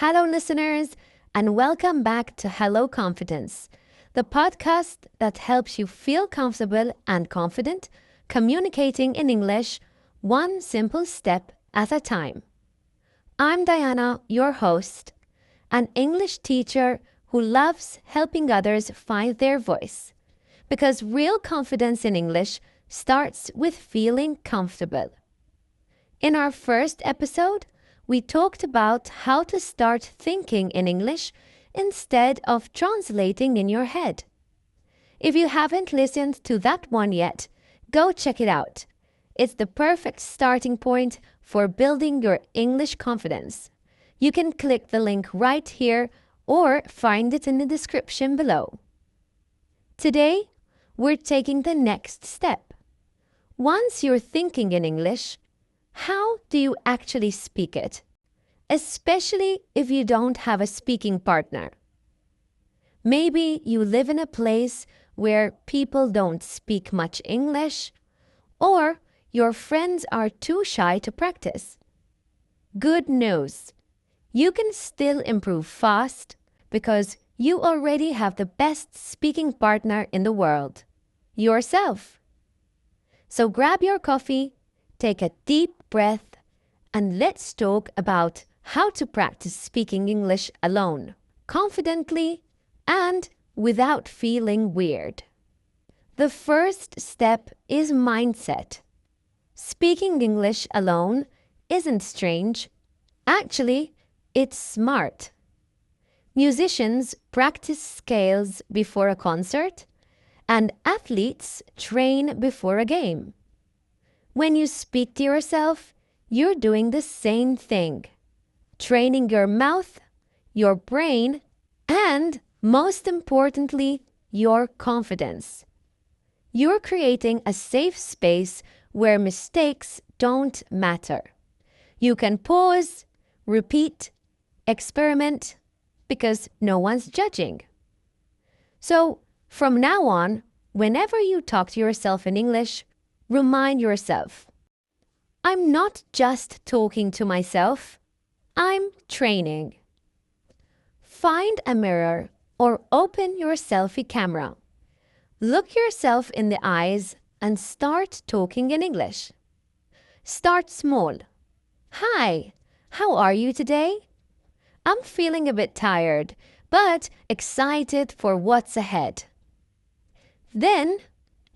Hello, listeners, and welcome back to Hello Confidence, the podcast that helps you feel comfortable and confident communicating in English one simple step at a time. I'm Diana, your host, an English teacher who loves helping others find their voice, because real confidence in English starts with feeling comfortable. In our first episode, we talked about how to start thinking in English instead of translating in your head. If you haven't listened to that one yet, go check it out. It's the perfect starting point for building your English confidence. You can click the link right here or find it in the description below. Today, we're taking the next step. Once you're thinking in English, how do you actually speak it? Especially if you don't have a speaking partner. Maybe you live in a place where people don't speak much English, or your friends are too shy to practice. Good news! You can still improve fast because you already have the best speaking partner in the world, yourself. So grab your coffee, take a deep breath, and let's talk about how to practice speaking English alone, confidently, and without feeling weird. The first step is mindset. Speaking English alone isn't strange. Actually, it's smart. Musicians practice scales before a concert, and athletes train before a game. When you speak to yourself, you're doing the same thing, training your mouth, your brain, and, most importantly, your confidence. You're creating a safe space where mistakes don't matter. You can pause, repeat, experiment, because no one's judging. So, from now on, whenever you talk to yourself in English, remind yourself, I'm not just talking to myself, I'm training. Find a mirror or open your selfie camera. Look yourself in the eyes and start talking in English. Start small. Hi, how are you today? I'm feeling a bit tired, but excited for what's ahead. Then,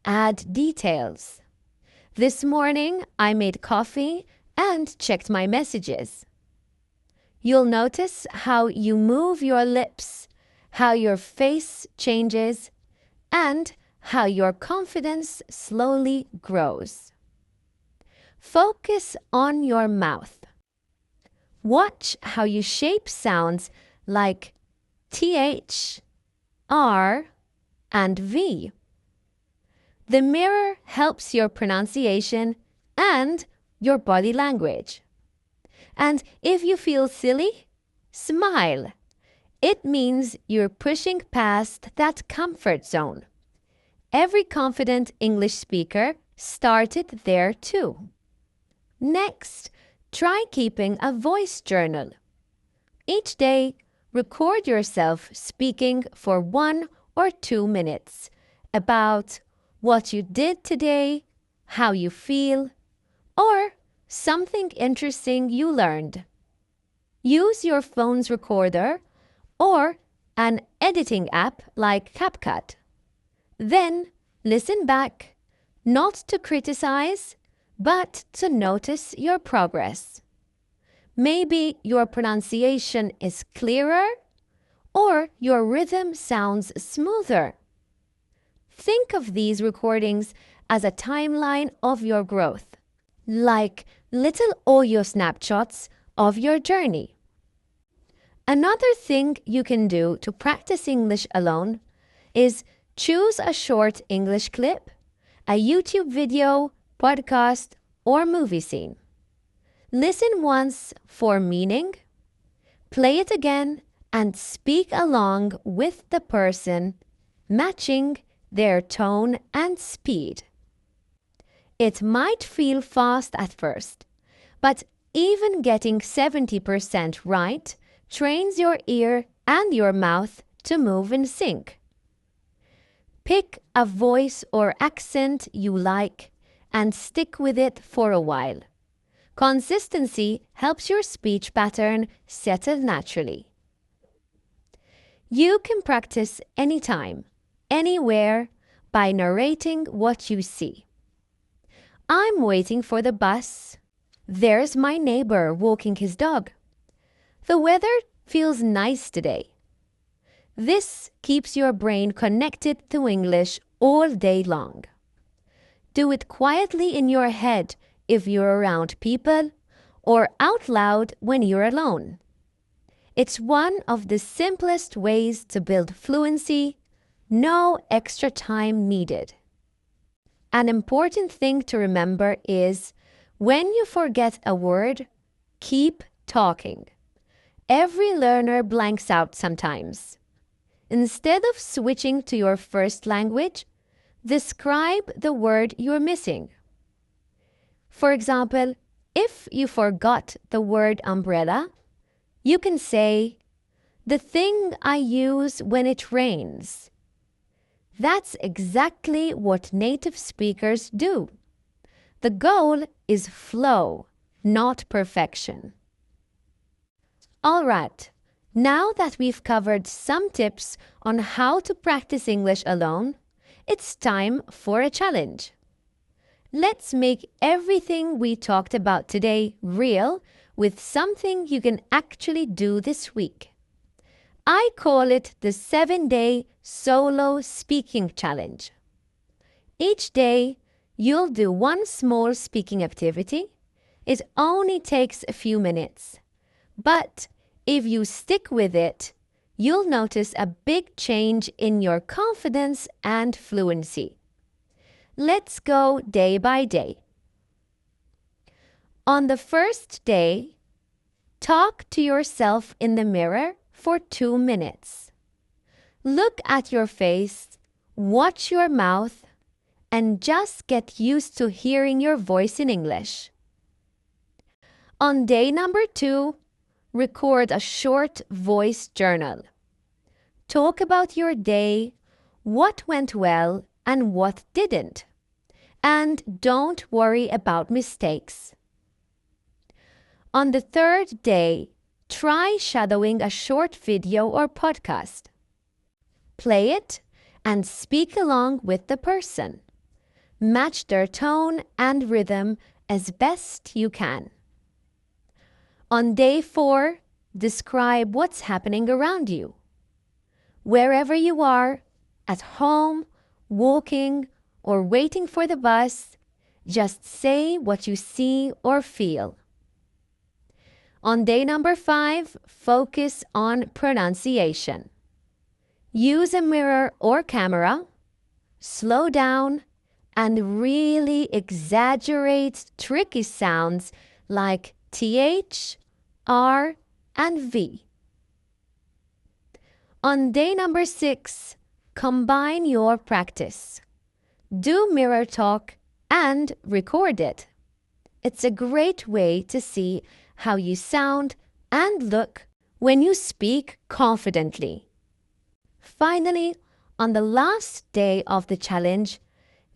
add details. This morning, I made coffee and checked my messages. You'll notice how you move your lips, how your face changes, and how your confidence slowly grows. Focus on your mouth. Watch how you shape sounds like TH, R, and V. The mirror helps your pronunciation and your body language. And if you feel silly, smile. It means you're pushing past that comfort zone. Every confident English speaker started there too. Next, try keeping a voice journal. Each day, record yourself speaking for 1 or 2 minutes about what you did today, how you feel, or something interesting you learned. Use your phone's recorder or an editing app like CapCut. Then listen back, not to criticize, but to notice your progress. Maybe your pronunciation is clearer or your rhythm sounds smoother. Think of these recordings as a timeline of your growth, like little audio snapshots of your journey. Another thing you can do to practice English alone is choose a short English clip, a YouTube video, podcast, or movie scene. Listen once for meaning, play it again, and speak along with the person, matching their tone and speed. It might feel fast at first, but even getting 70% right trains your ear and your mouth to move in sync. Pick a voice or accent you like and stick with it for a while. Consistency helps your speech pattern settle naturally. You can practice anytime, anywhere, by narrating what you see. I'm waiting for the bus. There's my neighbor walking his dog. The weather feels nice today. This keeps your brain connected to English all day long. Do it quietly in your head if you're around people, or out loud when you're alone. It's one of the simplest ways to build fluency, no extra time needed. An important thing to remember is, when you forget a word, keep talking. Every learner blanks out sometimes. Instead of switching to your first language, describe the word you're missing. For example, if you forgot the word umbrella, you can say, "The thing I use when it rains." That's exactly what native speakers do. The goal is flow, not perfection. All right, now that we've covered some tips on how to practice English alone, it's time for a challenge. Let's make everything we talked about today real with something you can actually do this week. I call it the 7-day solo speaking challenge. Each day, you'll do one small speaking activity. It only takes a few minutes. But if you stick with it, you'll notice a big change in your confidence and fluency. Let's go day by day. On the first day, talk to yourself in the mirror for 2 minutes. Look at your face, watch your mouth, and just get used to hearing your voice in English. On day number 2, record a short voice journal. Talk about your day, what went well and what didn't. And don't worry about mistakes. On the third day, try shadowing a short video or podcast. Play it and speak along with the person. Match their tone and rhythm as best you can. On day 4, describe what's happening around you. Wherever you are, at home, walking, or waiting for the bus, just say what you see or feel. On day number 5, focus on pronunciation. Use a mirror or camera, slow down, and really exaggerate tricky sounds like TH, R, and V. On day number 6, combine your practice. Do mirror talk and record it. It's a great way to see how you sound and look when you speak confidently. Finally, on the last day of the challenge,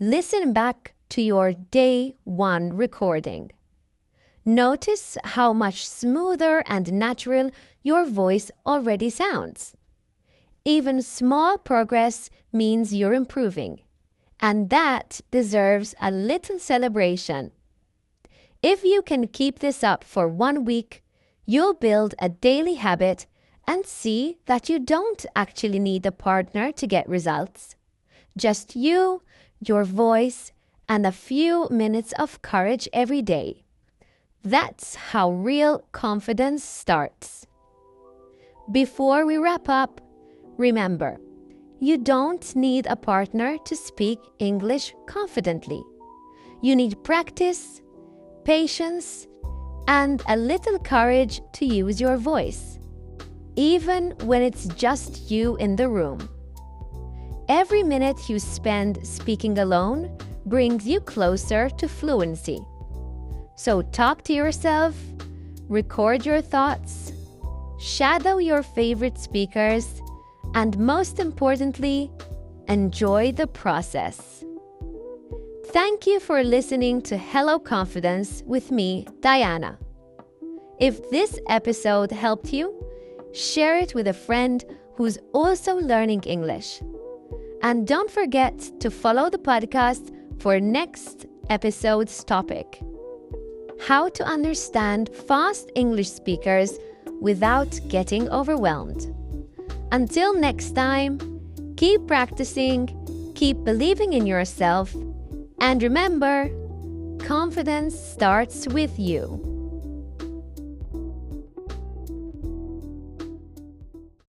listen back to your day 1 recording. Notice how much smoother and natural your voice already sounds. Even small progress means you're improving, and that deserves a little celebration. If you can keep this up for 1 week, you'll build a daily habit and see that you don't actually need a partner to get results. Just you, your voice, and a few minutes of courage every day. That's how real confidence starts. Before we wrap up, remember, you don't need a partner to speak English confidently. You need practice, patience, and a little courage to use your voice, even when it's just you in the room. Every minute you spend speaking alone brings you closer to fluency. So talk to yourself, record your thoughts, shadow your favorite speakers, and most importantly, enjoy the process. Thank you for listening to Hello Confidence with me, Diana. If this episode helped you, share it with a friend who's also learning English. And don't forget to follow the podcast for next episode's topic: how to understand fast English speakers without getting overwhelmed. Until next time, keep practicing, keep believing in yourself, and remember, confidence starts with you.